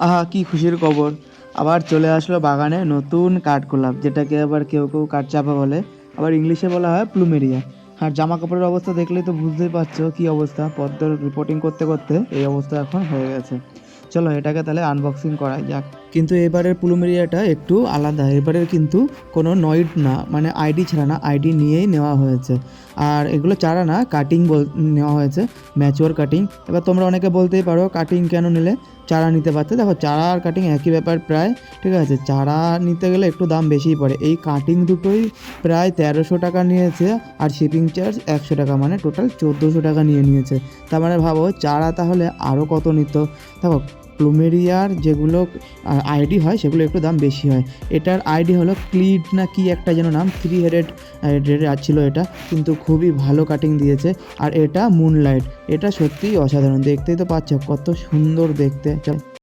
আহা কি খুশির খবর! আবার চলে আসলো বাগানে নতুন কাঠগোলাপ, যেটাকে আবার কেউ কেউ কাঠচাঁপা বলে, আবার ইংলিশে বলা হয় প্লুমেরিয়া। আর জামা কাপড়ের অবস্থা দেখলেই তো বুঝতেই পারছো কি অবস্থা, পদ্মর রিপোর্টিং করতে করতে এই অবস্থা এখন হয়ে গেছে। চলো এটাকে তাহলে আনবক্সিং করা যাক। কিন্তু এবারের প্লুমেরিয়াটা একটু আলাদা, এবারের কিন্তু কোনো নয়েড না, মানে আইডি ছাড়া না, আইডি নিয়েই নেওয়া হয়েছে। আর এগুলো চারা না, কাটিং নেওয়া হয়েছে, ম্যাচিওর কাটিং। এবার তোমরা অনেকে বলতেই পারো কাটিং কেন নিলে, চারা নিতে পারতে। দেখো চারা আর কাটিং একই ব্যাপার প্রায়, ঠিক আছে। চারা নিতে গেলে একটু দাম বেশিই পড়ে, এই কাটিং দুটোই প্রায় 1300 টাকা নিয়েছে, আর শিপিং চার্জ 100 টাকা, মানে টোটাল 1400 টাকা নিয়েছে। তার মানে ভাবো চারা তাহলে আরও কত নিত। দেখো প্লুমেরিয়ার যেগুলো আইডি হয় সেগুলো একটু দাম বেশি হয়। এটার আইডি হলো ক্লিড না কি একটা যেন নাম, 3 হেডেড ছিল এটা, কিন্তু খুবই ভালো কাটিং দিয়েছে। আর এটা মুনলাইট, এটা সত্যিই অসাধারণ, দেখতেই তো পাচ্ছ কত সুন্দর দেখতে।